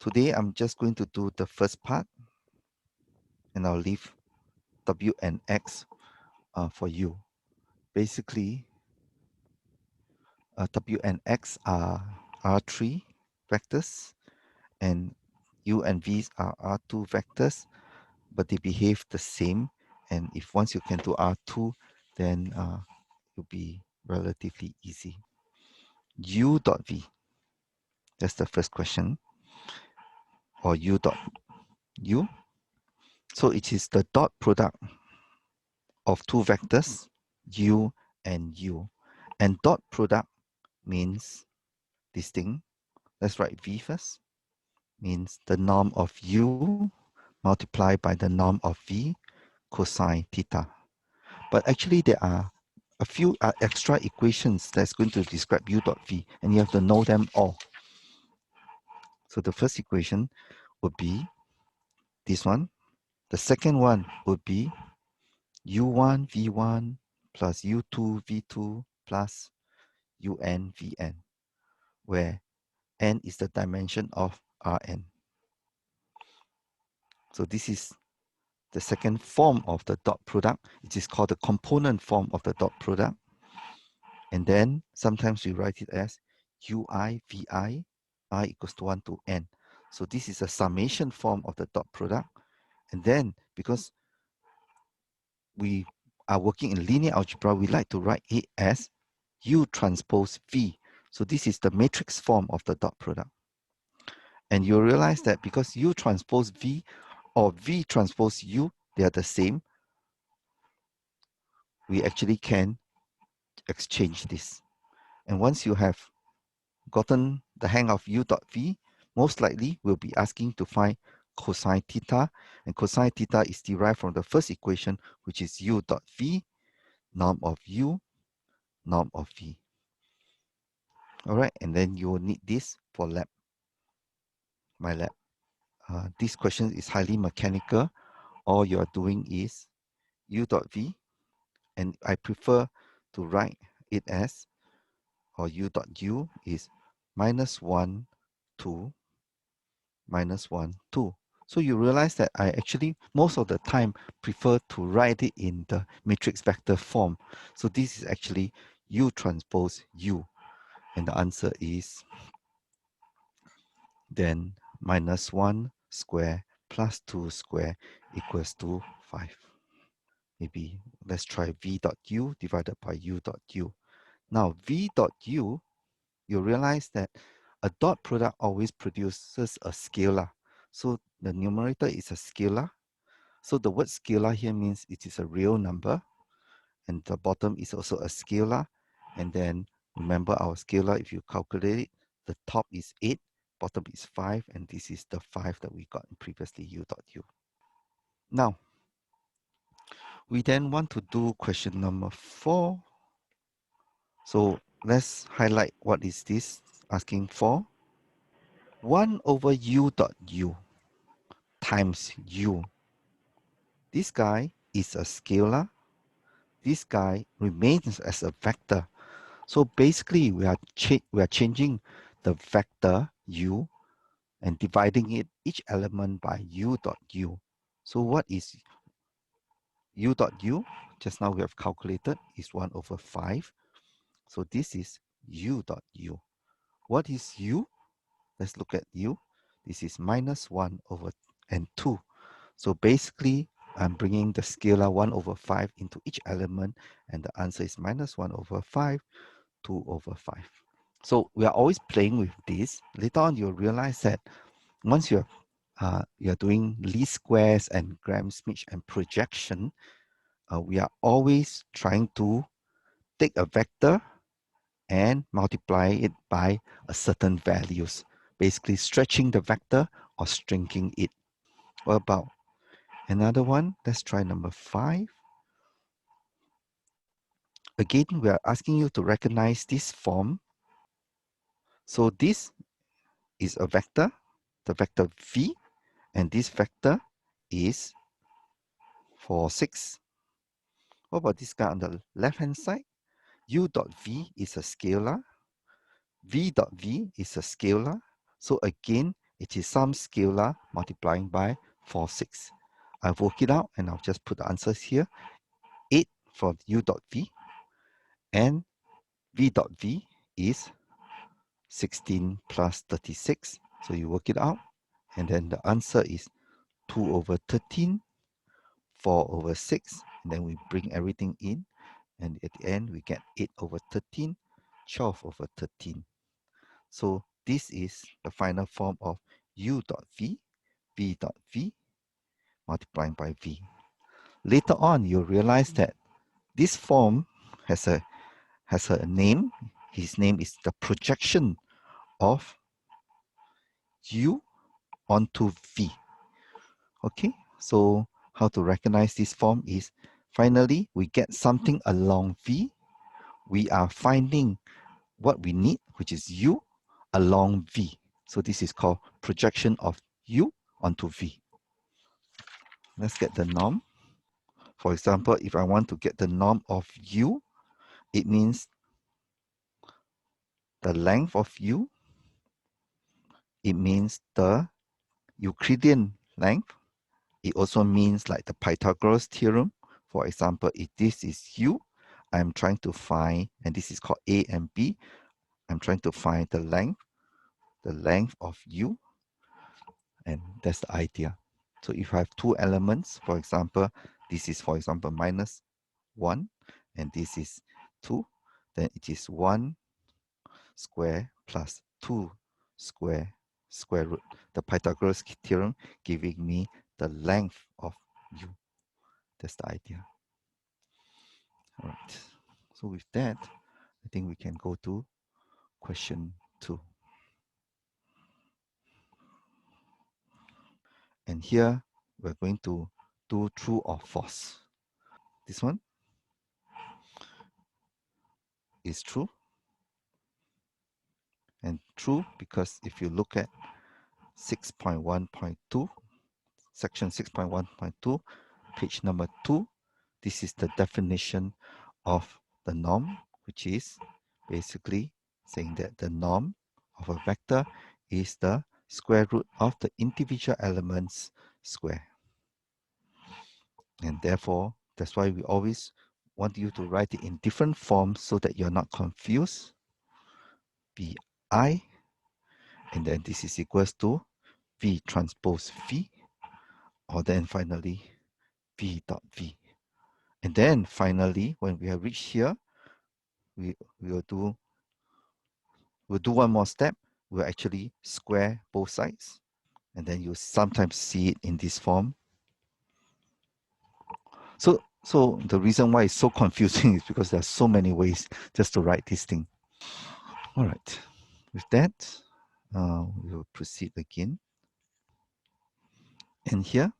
today I'm just going to do the first part, and I'll leave W and X for you. Basically, W and X are R3 vectors, and U and V are R2 vectors, but they behave the same. And if once you can do R2, then it'll be relatively easy. U dot V, that's the first question, or U dot U. So it is the dot product of two vectors, U and U. And dot product means this thing. Let's write V first. Means the norm of U multiplied by the norm of V cosine theta. But actually there are a few extra equations that's going to describe U dot V, and you have to know them all. So the first equation would be this one. The second one would be U1 V1 plus U2 V2 plus UN Vn, where n is the dimension of Rn. So this is the second form of the dot product. It is called the component form of the dot product. And then sometimes we write it as Ui Vi I equals to 1 to n. So this is a summation form of the dot product. And then because we are working in linear algebra, we like to write it as U transpose V. So this is the matrix form of the dot product. And you realize that because U transpose V or V transpose U, they are the same, we actually can exchange this. And once you have gotten the hang of U dot V, most likely we'll be asking to find cosine theta. And cosine theta is derived from the first equation, which is U dot V, norm of U, norm of V. All right, and then you will need this for lab, Matlab. This question is highly mechanical. All you are doing is U dot V, and I prefer to write it as, or U dot U is -1, 2, -1, 2. So you realize that I actually, most of the time, prefer to write it in the matrix vector form. So this is actually U transpose U. And the answer is then -1 square plus 2 square equals to 5. Maybe let's try V dot U divided by U dot U. Now V dot U, you realize that a dot product always produces a scalar. So the numerator is a scalar. So the word scalar here means it is a real number. And the bottom is also a scalar. And then remember our scalar, if you calculate it, the top is 8, bottom is 5, and this is the 5 that we got previously, U dot U. Now, we then want to do question number 4. So let's highlight what is this asking for. 1 over U dot U times U. This guy is a scalar. This guy remains as a vector. So basically, we are changing the vector U and dividing it each element by U dot U. So what is U dot U? Just now we have calculated is 1 over 5. So this is U dot U. What is U? Let's look at U. This is -1 over and 2. So basically, I'm bringing the scalar 1 over 5 into each element, and the answer is -1 over 5, 2 over 5. So we are always playing with this. Later on, you'll realize that once you're doing least squares and Gram-Schmidt and projection, we are always trying to take a vector and multiply it by a certain values, basically stretching the vector or shrinking it. What about another one? Let's try number 5. Again, we are asking you to recognize this form. So this is a vector, the vector V, and this vector is 4, 6. What about this guy on the left-hand side? U dot V is a scalar. V dot V is a scalar. So again, It is some scalar multiplying by 4, 6. I've worked it out and I'll just put the answers here. 8 for u dot v and v dot v is 16 plus 36. So you work it out and then the answer is 2 over 13, 4 over 6, and then we bring everything in, and at the end we get 8 over 13, 12 over 13. So this is the final form of u dot v, v dot v multiplying by v. Later on, you'll realize that this form has a name. His name is the projection of u onto v. Okay, so how to recognize this form is finally we get something along v. We are finding what we need, which is u along v. So this is called projection of u onto v. Let's get the norm. For example, if I want to get the norm of u, it means the length of u. It means the Euclidean length. It also means like the Pythagoras theorem. For example, if this is u, I'm trying to find, and this is called a and b, I'm trying to find the length of u, and that's the idea. So if I have two elements, for example, this is, for example, minus 1, and this is 2, then it is 1 square plus 2 square root. The Pythagoras theorem giving me the length of u. That's the idea. All right. So with that, I think we can go to question 2. And here we're going to do true or false. This one is true. And true because if you look at 6.1.2, section 6.1.2, page number 2, this is the definition of the norm, which is basically saying that the norm of a vector is the square root of the individual elements square. And therefore, that's why we always want you to write it in different forms so that you're not confused. Bi, and then this is equals to V transpose V, or then finally V dot V. And then finally, when we have reached here, we'll do one more step. We'll actually square both sides. And then you sometimes see it in this form. So the reason why it's so confusing is because there are so many ways just to write this thing. All right. With that, we'll proceed again. And here,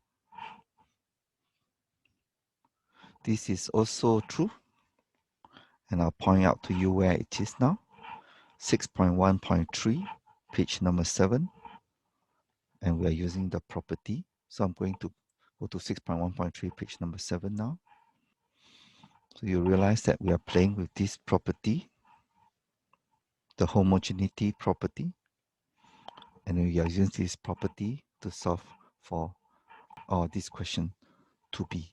this is also true. And I'll point out to you where it is now. 6.1.3, page number 7. And we are using the property. So I'm going to go to 6.1.3, page number 7 now. So you realize that we are playing with this property, the homogeneity property. And we are using this property to solve for this question 2b.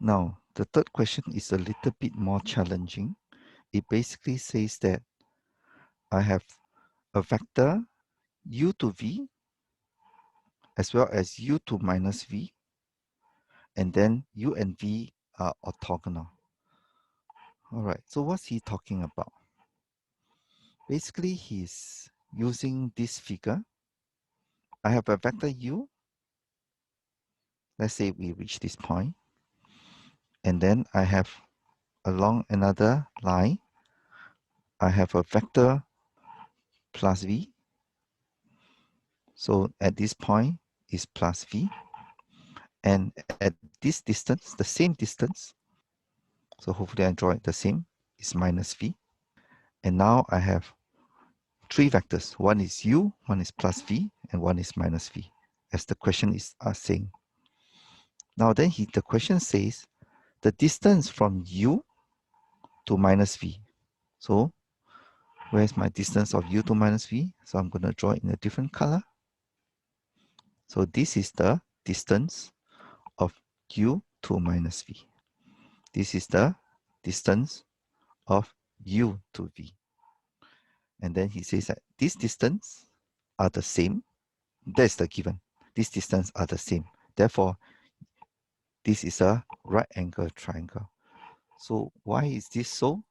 Now, the third question is a little bit more challenging. It basically says that I have a vector u to v as well as u to minus v, and then u and v are orthogonal. All right, so what's he talking about? Basically, he's using this figure. I have a vector u. Let's say we reach this point. And then I have along another line, I have a vector plus v. So at this point is plus v. And at this distance, the same distance, so hopefully I draw it the same, is minus v. And now I have three vectors. One is u, one is plus v, and one is minus v, as the question is saying. Now then the question says the distance from u to minus v. So Where's my distance of u2 minus v? So I'm going to draw it in a different color. So this is the distance of u2 minus v. This is the distance of u to v. And then he says that this distance are the same. That's the given. These distance are the same. Therefore, this is a right angle triangle. So why is this so?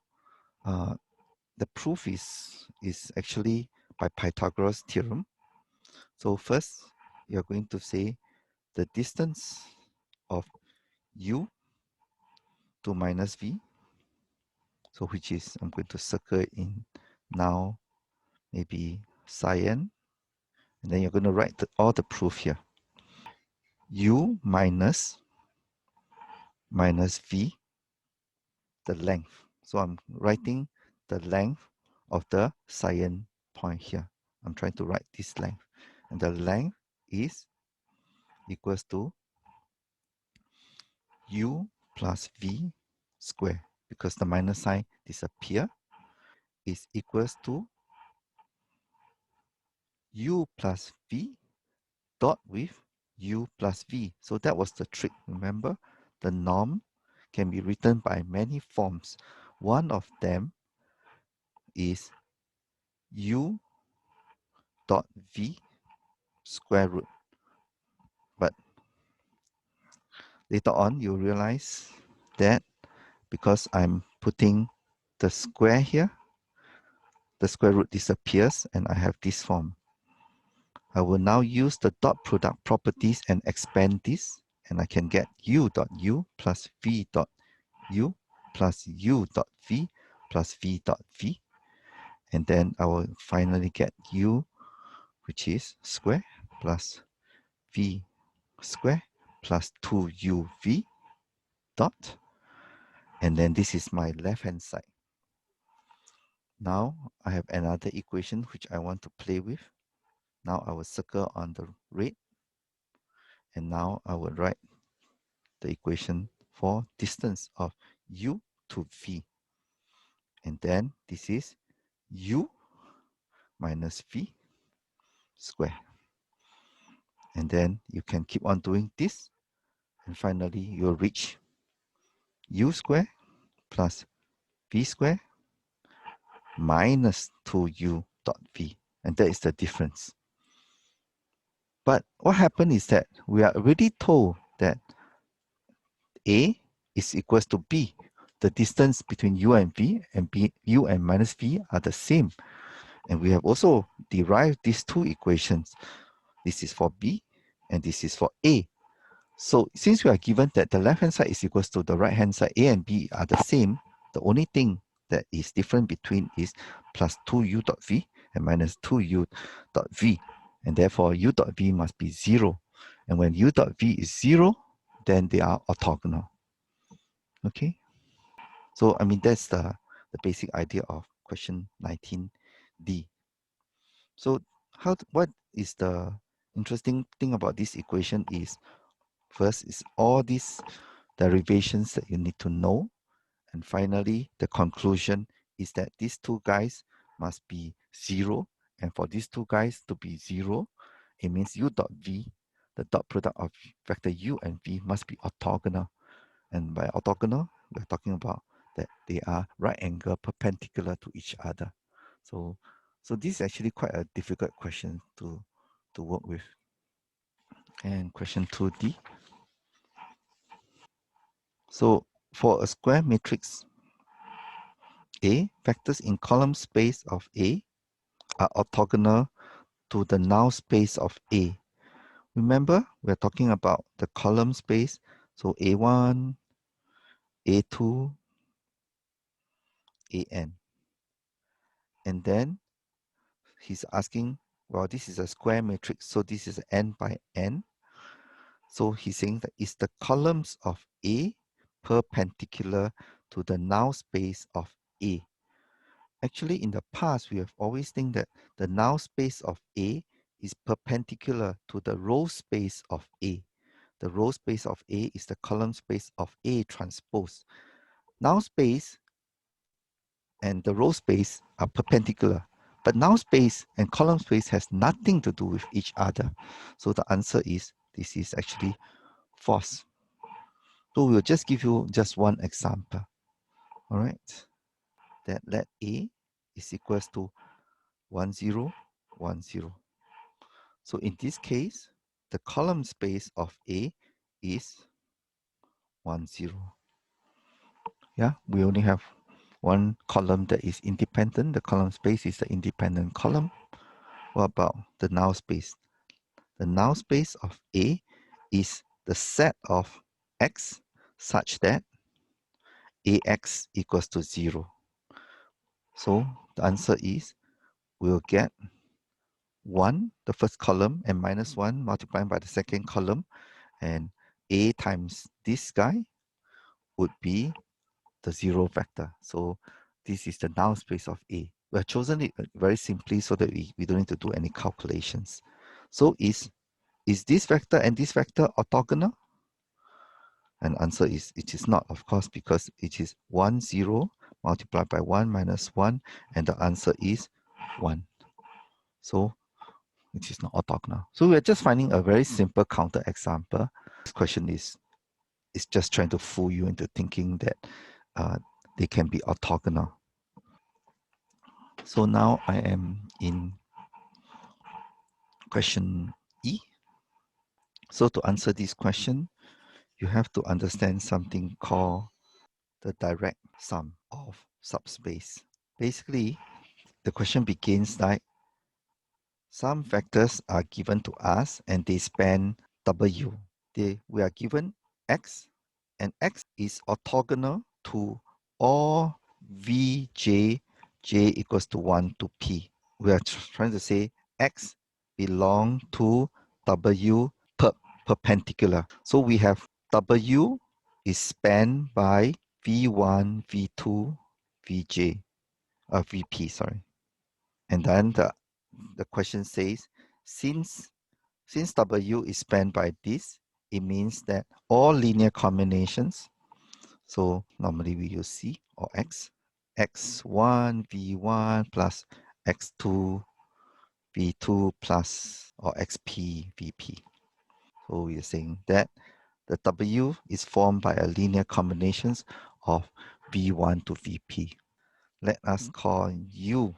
The proof is actually by Pythagoras theorem. So first, you're going to say the distance of u to minus v. So which is, I'm going to circle it in now, maybe cyan. And then you're going to write all the proof here. U minus v, the length. So I'm writing the length of the cyan point here. I'm trying to write this length. And the length is equals to u plus v square, because the minus sign disappear, is equals to u plus v dot with u plus v. So that was the trick. Remember, the norm can be written by many forms. One of them is u dot v square root. But later on, you realize that because I'm putting the square here, the square root disappears and I have this form. I will now use the dot product properties and expand this, and I can get u dot u plus v dot u plus u dot v plus v dot v. And then I will finally get u, which is square, plus v square plus 2uv dot. And then this is my left-hand side. Now I have another equation which I want to play with. Now I will circle on the red. And now I will write the equation for distance of u to v. And then this is u minus v square. And then you can keep on doing this. And finally, you'll reach u square plus v square minus 2u dot v. And that is the difference. But what happened is that we are already told that a is equals to b. The distance between u and v and u and minus v are the same. And we have also derived these two equations. This is for b and this is for a. So since we are given that the left-hand side is equals to the right-hand side, a and b are the same, the only thing that is different between is plus 2u dot v and minus 2u dot v. And therefore, u dot v must be 0. And when u dot v is 0, then they are orthogonal. Okay? So, I mean, that's the basic idea of question 19D. So, what is the interesting thing about this equation is, first is all these derivations that you need to know. And finally, the conclusion is that these two guys must be 0. And for these two guys to be 0, it means u dot v, the dot product of vector u and v, must be orthogonal. And by orthogonal, we're talking about that they are right angle perpendicular to each other. So this is actually quite a difficult question to work with. And question 2D. So for a square matrix A, vectors in column space of A are orthogonal to the null space of A. Remember, we're talking about the column space. So A1, A2, AN. And then he's asking, well, this is a square matrix, so this is n by n. So he's saying that is the columns of A perpendicular to the null space of A. Actually, in the past, we have always think that the null space of A is perpendicular to the row space of A. The row space of A is the column space of A transpose. Null space and the row space are perpendicular. But null space and column space has nothing to do with each other. So the answer is, this is actually false. So we'll just give you just one example. All right, that let A is equals to 1, 0, 1, 0. So in this case, the column space of A is 1, 0. Yeah, we only have one column that is independent. The column space is the independent column. What about the null space? The null space of A is the set of x such that AX equals to 0. So the answer is, we'll get 1, the first column, and minus 1 multiplied by the second column, and A times this guy would be the 0 vector. So this is the null space of A. We have chosen it very simply so that we don't need to do any calculations. So is this vector and this vector orthogonal? And answer is, it is not, of course, because it is 1, 0 multiplied by 1 minus 1, and the answer is 1. So it is not orthogonal. So we're just finding a very simple counter example. This question is just trying to fool you into thinking that they can be orthogonal. So now I am in question E. So to answer this question, you have to understand something called the direct sum of subspace. Basically, the question begins like, some vectors are given to us and they span W. We are given X, and X is orthogonal to all Vj, j equals to 1 to P. We are trying to say X belong to W perpendicular. So we have W is spanned by V1, V2, Vj, Vp, sorry. And then the question says, since W is spanned by this, it means that all linear combinations, so normally we use C or X, x1 v1 plus x2 v2 plus or xp vp. So we are saying that the W is formed by a linear combinations of v1 to vp. Let us call U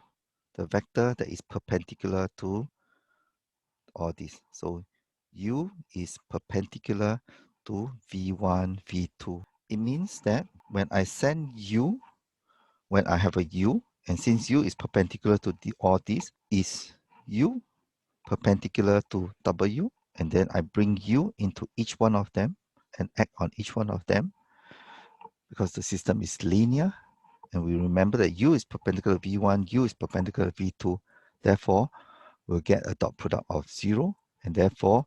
the vector that is perpendicular to all this. So U is perpendicular to V1, V2. It means that when I send U, when I have a U, and since U is perpendicular to all this, is U perpendicular to W, and then I bring U into each one of them and act on each one of them, because the system is linear, and we remember that U is perpendicular to V1, U is perpendicular to V2, therefore we'll get a dot product of 0, and therefore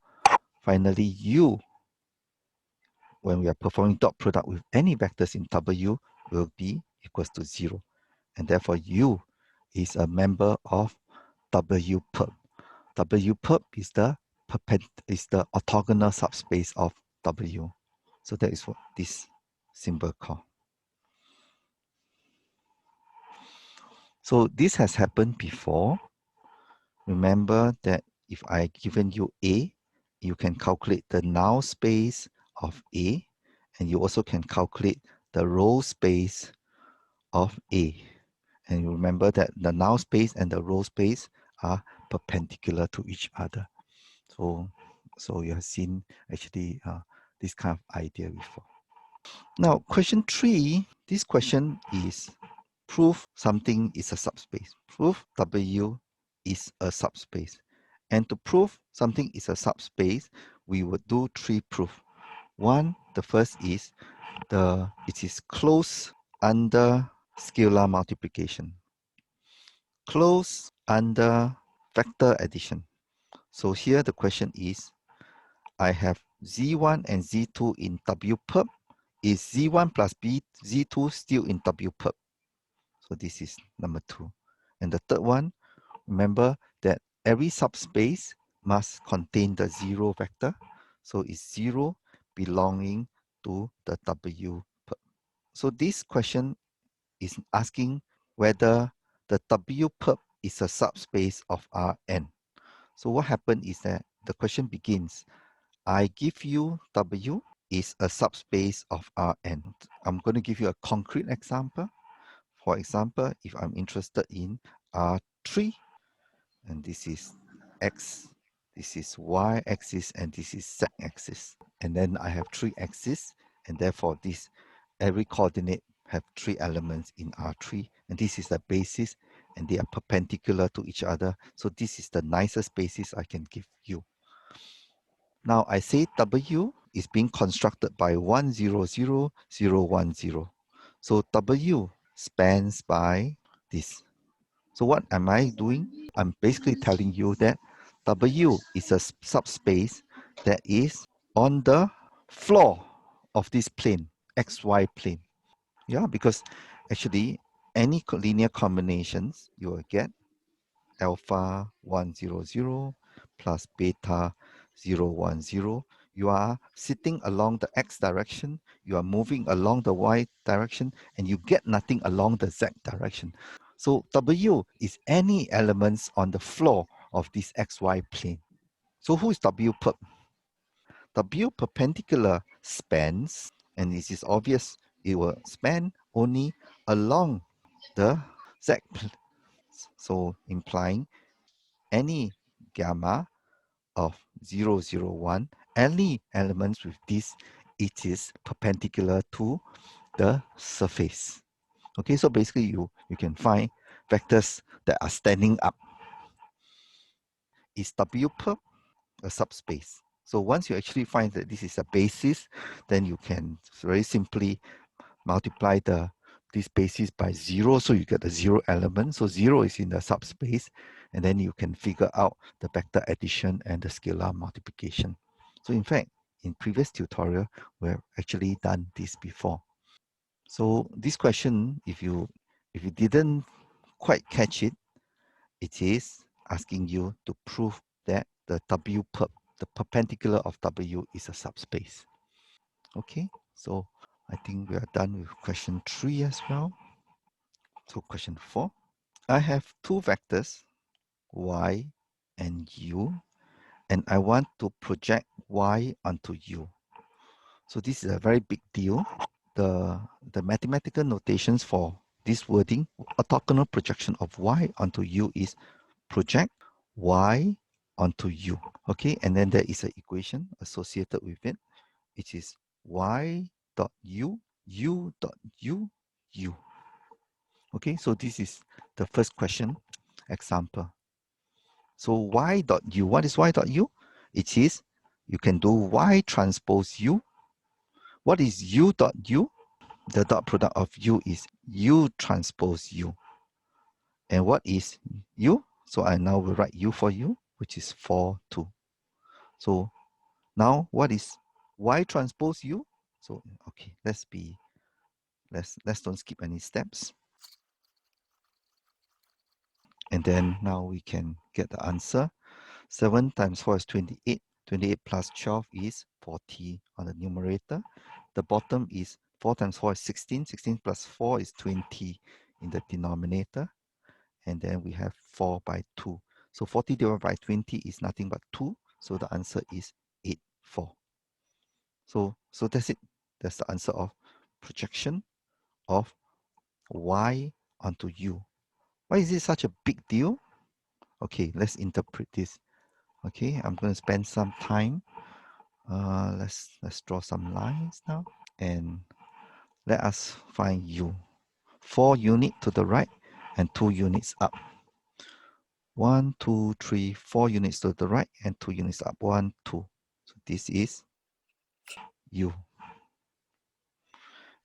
finally U, when we are performing dot product with any vectors in W, will be equals to 0, and therefore U is a member of W perp. W perp is the orthogonal subspace of W. So that is what this symbol called. So this has happened before. Remember that if I given you A, you can calculate the null space of A, and you also can calculate the row space of A. And you remember that the null space and the row space are perpendicular to each other. So you have seen actually this kind of idea before. Now, question 3, this question is prove something is a subspace. Prove W is a subspace. And to prove something is a subspace, we would do 3 proofs. One, the first is it is closed under scalar multiplication, closed under vector addition. So here the question is, I have Z1 and Z2 in W perp. Is Z1 plus Z2 still in W perp? So this is number 2. And the third one, remember that every subspace must contain the 0 vector. So it's 0 belonging to the W perp. So this question is asking whether the W perp is a subspace of Rn. So what happened is that the question begins, I give you W is a subspace of Rn. I'm going to give you a concrete example. For example, if I'm interested in R3, and this is X, this is Y axis, and this is Z axis. And then I have 3 axes, and therefore every coordinate have 3 elements in R3, and this is the basis, and they are perpendicular to each other. So this is the nicest basis I can give you. Now I say W is being constructed by 1, 0, 0, 0, 1, 0. So W spans by this. So what am I doing? I'm basically telling you that W is a subspace that is on the floor of this plane, XY plane. Yeah, because actually any linear combinations you will get alpha 1, 0, 0 plus beta 0, 1, 0. You are sitting along the x direction, you are moving along the y direction, and you get nothing along the z direction. So W is any elements on the floor of this xy plane. So who is W perp? W perpendicular spans, and this is obvious, it will span only along the z. So implying any gamma of 0, 0, 1, any elements with this, it is perpendicular to the surface. Okay, so basically you can find vectors that are standing up. Is W perp a subspace? So once you actually find that this is a basis, then you can very simply multiply this basis by 0, so you get the 0 element. So 0 is in the subspace, and then you can figure out the vector addition and the scalar multiplication. So in fact, in previous tutorial, we've actually done this before. So this question, if you didn't quite catch it, it is asking you to prove that the W perp, the perpendicular of W is a subspace. Okay, so I think we are done with question 3 as well. So question 4. I have 2 vectors, y and u, and I want to project y onto u. So this is a very big deal. The mathematical notations for this wording, orthogonal projection of y onto u, is project y onto u. Okay, and then there is an equation associated with it, which is y dot u, u dot u, u. Okay, so this is the first question example. So y dot u, what is y dot u? It is, you can do y transpose u. What is u dot u? The dot product of u is u transpose u. And what is u? So I now will write u for u, which is 4, 2. So now what is y transpose u? So okay, let's don't skip any steps. And then now we can get the answer. 7 times 4 is 28. 28 plus 12 is 40 on the numerator. The bottom is 4 times 4 is 16. 16 plus 4 is 20 in the denominator. And then we have 4 by 2. So 40 divided by 20 is nothing but 2. So the answer is 8, 4. So that's it. That's the answer of projection of y onto u. Why is it such a big deal? Okay, let's interpret this. Okay, I'm going to spend some time. Let's draw some lines now, and let us find u. 4 units to the right and 2 units up. 1, 2, 3, 4 units to the right and 2 units up. 1, 2. So this is u.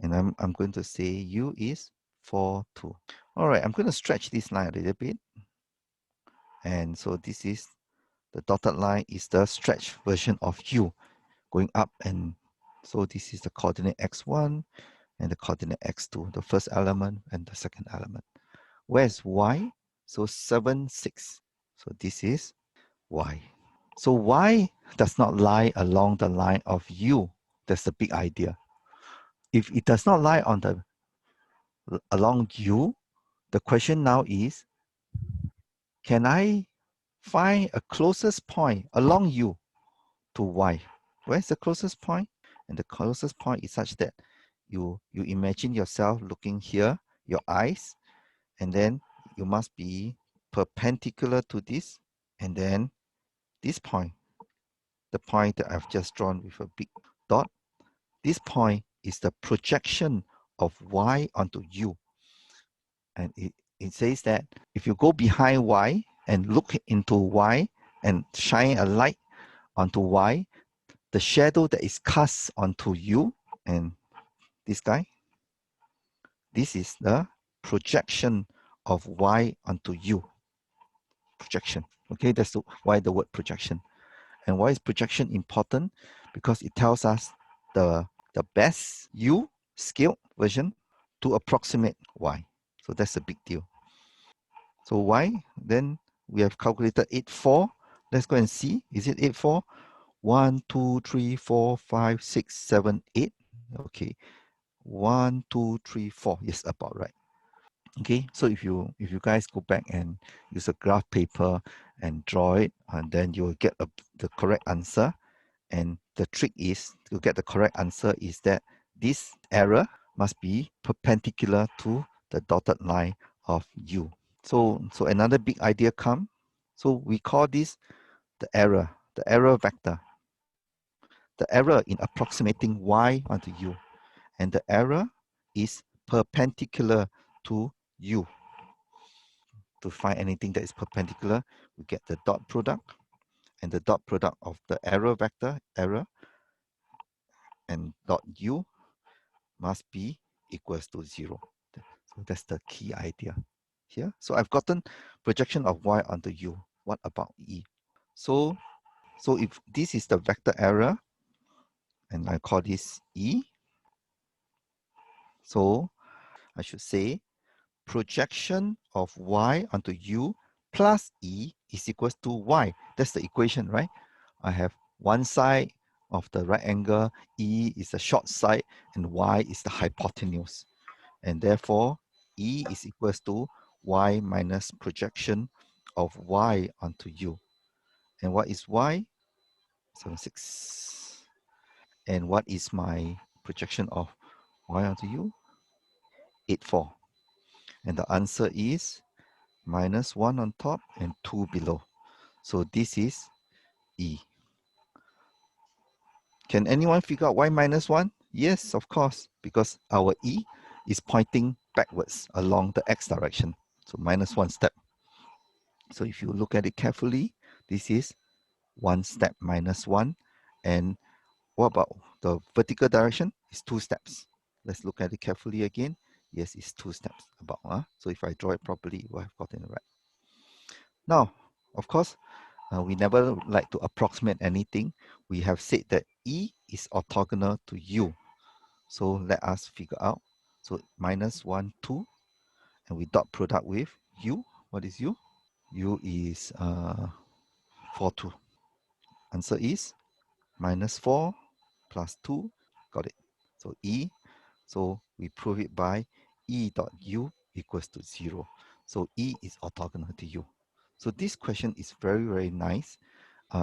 And I'm going to say u is 4, 2. All right, I'm going to stretch this line a little bit. And so this is the dotted line is the stretched version of u going up, and so this is the coordinate x1 and the coordinate x2, the first element and the second element. Where's y? So 7, 6. So this is y. So y does not lie along the line of u. That's the big idea. If it does not lie along u, The question now is, can I find a closest point along U to Y? Where's the closest point? And the closest point is such that you imagine yourself looking here, your eyes, and then you must be perpendicular to this, and then this point, the point that I've just drawn with a big dot, this point is the projection of Y onto U. And it says that if you go behind Y and look into Y and shine a light onto Y, the shadow that is cast onto U and this guy, this is the projection of Y onto U. Projection. Okay, that's why the word projection. And why is projection important? Because it tells us the best U scaled version to approximate Y. So that's a big deal. So Y, then we have calculated 8, 4. Let's go and see. Is it 8, 4? 1, 2, 3, 4, 5, 6, 7, 8. Okay. 1, 2, 3, 4. Yes, about right. Okay, so if you guys go back and use a graph paper and draw it, and then you'll get the correct answer. And the trick is to get the correct answer is that this error must be perpendicular to the dotted line of U. So another big idea come. So we call this the error vector. The error in approximating Y onto U. And the error is perpendicular to U. To find anything that is perpendicular, we get the dot product, and the dot product of the error vector, error, and dot U must be equals to 0. So that's the key idea here. So I've gotten projection of Y onto U. What about E? So if this is the vector error, and I call this E, so I should say projection of Y onto U plus E is equals to Y. That's the equation, right? I have one side of the right angle, E is the short side, and Y is the hypotenuse. And therefore, E is equals to Y minus projection of Y onto U. And what is Y? 7, 6. And what is my projection of Y onto U? 8, 4. And the answer is minus 1 on top and 2 below. So this is E. Can anyone figure out why minus 1? Yes, of course, because our E is pointing backwards along the X direction. So minus 1 step. So if you look at it carefully, this is 1 step minus 1. And what about the vertical direction? It's 2 steps. Let's look at it carefully again. Yes, it's 2 steps about. So if I draw it properly, we'll have gotten it right. Now, of course, we never like to approximate anything. We have said that E is orthogonal to U. So let us figure out. So minus 1, 2, and we dot product with U. What is U? U is 4, 2. Answer is minus 4 plus 2. Got it. So E. So we prove it by E dot U equals to 0. So E is orthogonal to U. So this question is very, very nice.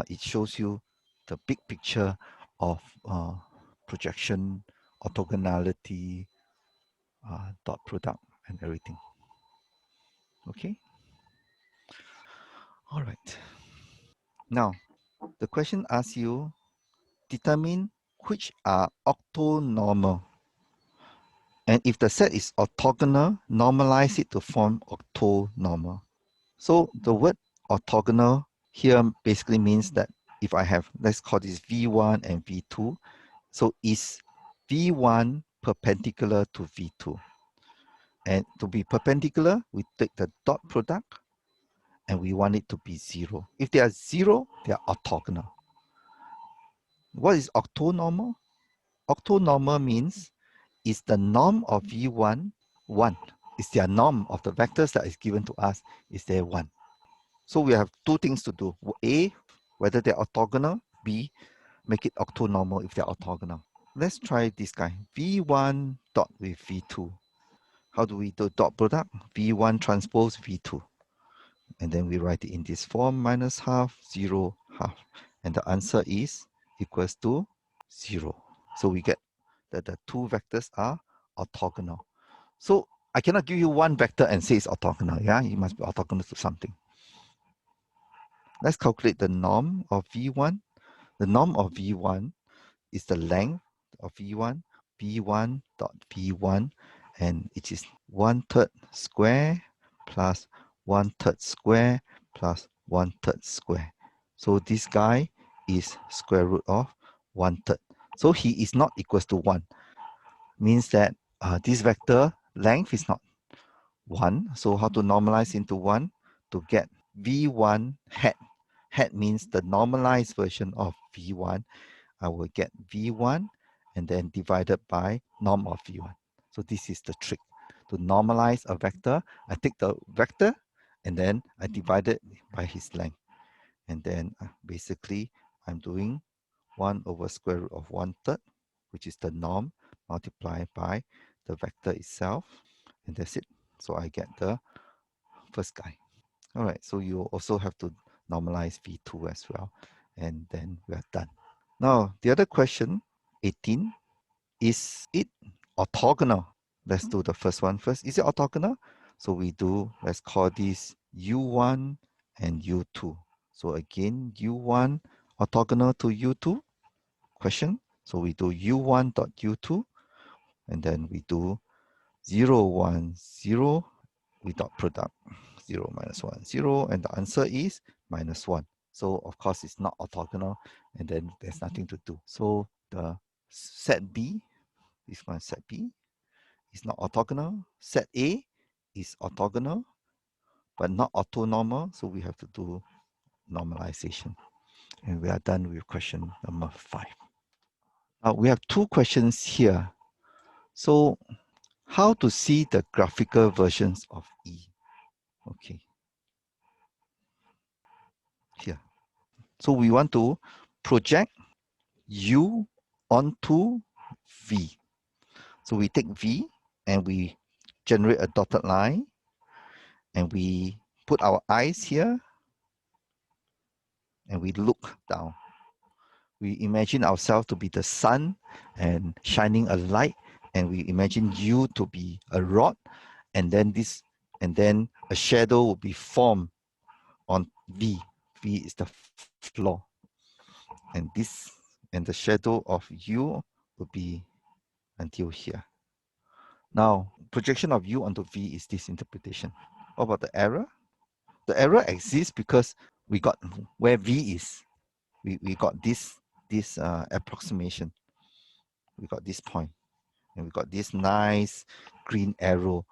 It shows you the big picture of projection, orthogonality, dot product, and everything. Okay. All right. Now, the question asks you, determine which are octonormal. And if the set is orthogonal, normalize it to form octonormal. So the word orthogonal here basically means that if I have, let's call this V1 and V2. So is V1 perpendicular to V2? And to be perpendicular, we take the dot product and we want it to be 0. If they are 0, they are orthogonal. What is octonormal? Octonormal means is the norm of V1 1? Is their norm of the vectors that is given to us, is there 1? So we have two things to do. A, whether they're orthogonal. B, make it octonormal if they're orthogonal. Let's try this guy. V1 dot with V2. How do we do dot product? V1 transpose V2. And then we write it in this form, minus half, 0, half. And the answer is equals to 0. So we get that the two vectors are orthogonal. So I cannot give you one vector and say it's orthogonal. Yeah, it must be orthogonal to something. Let's calculate the norm of V1. The norm of V1 is the length of V1, V1 dot V1, and it is 1/3 square plus 1/3 square plus 1/3 square. So this guy is square root of 1/3. So he is not equals to 1. Means that this vector length is not 1. So how to normalize into 1? To get V1 hat. Hat means the normalized version of V1. I will get V1 and then divided by norm of V1. So this is the trick. To normalize a vector, I take the vector and then I divide it by his length. And then basically I'm doing 1 over square root of 1/3, which is the norm, multiplied by the vector itself. And that's it. So I get the first guy. All right, so you also have to normalize V2 as well. And then we are done. Now, the other question, 18, is it orthogonal? Let's do the first one first. Is it orthogonal? So we do, let's call this U1 and U2. So again, U1 orthogonal to U2 question. So we do U1 dot U2, and then we do 0, 1, 0, we dot product 0 minus 1, 0, and the answer is minus 1. So of course it's not orthogonal, and then there's nothing to do. So the set B, this one set B, is not orthogonal. Set A is orthogonal, but not orthonormal, so we have to do normalization. And we are done with question number 5. Now we have two questions here. So how to see the graphical versions of E? Okay. Here. So we want to project U onto V. So we take V and we generate a dotted line and we put our eyes here and we look down. We imagine ourselves to be the sun and shining a light, and we imagine U to be a rod, and then a shadow will be formed on V. V is the floor. And the shadow of U will be until here. Now, projection of U onto V is this interpretation. What about the error? The error exists because we got where V is. We got this approximation. We got this point, and we got this nice green arrow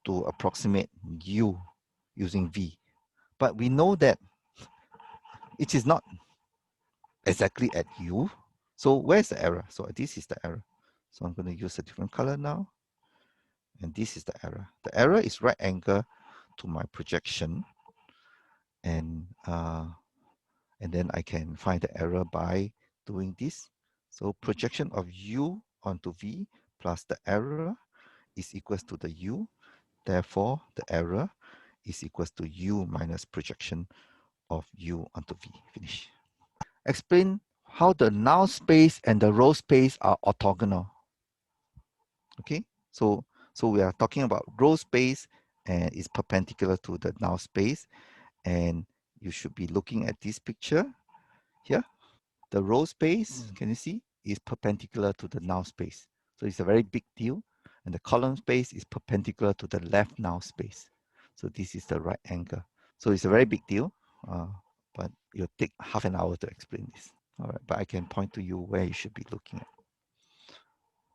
to approximate U using V. But we know that it is not exactly at U. So where's the error? So this is the error. So I'm going to use a different color now. And this is the error. The error is right angle to my projection. And then I can find the error by doing this. So projection of U onto V plus the error is equals to the U. Therefore, the error is equals to U minus projection of U onto V. Finish. Explain how the null space and the row space are orthogonal. Okay, so we are talking about row space and is perpendicular to the null space, and you should be looking at this picture here. The row space, can you see, is perpendicular to the null space. So it's a very big deal. And the column space is perpendicular to the left null space. So this is the right angle. So it's a very big deal, but it'll take half an hour to explain this. All right, but I can point to you where you should be looking at,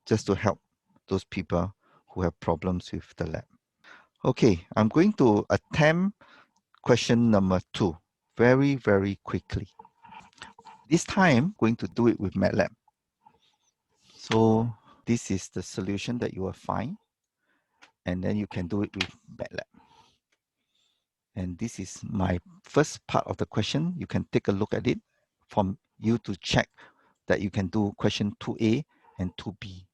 just to help those people who have problems with the lab. Okay, I'm going to attempt question number 2 very, very quickly. This time, I'm going to do it with Matlab. So this is the solution that you will find, and then you can do it with Matlab. And this is my first part of the question. You can take a look at it from you to check that you can do question 2A and 2B.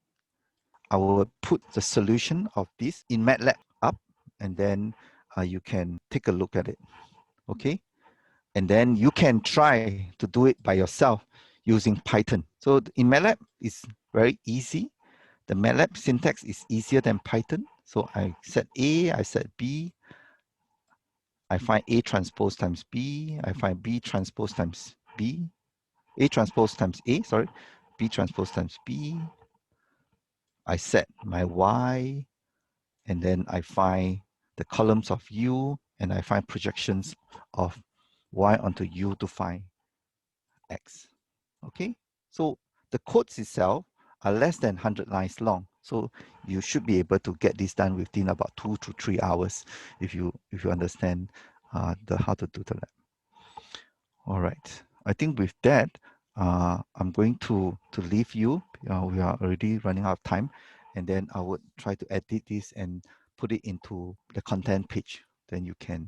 I will put the solution of this in Matlab up, and then you can take a look at it. Okay, and then you can try to do it by yourself using Python. So in Matlab, it's very easy. The Matlab syntax is easier than Python. So I set A, I set B, I find A transpose times B, I find B transpose times B, A transpose times A, sorry, B transpose times B. I set my Y, and then I find the columns of U, and I find projections of Y onto U to find X. Okay, so the codes itself are less than 100 lines long. So you should be able to get this done within about 2 to 3 hours if you understand how to do the lab. All right, I think with that, I'm going to leave you. We are already running out of time, and then I would try to edit this and put it into the content page. Then you can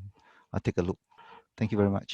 take a look. Thank you very much.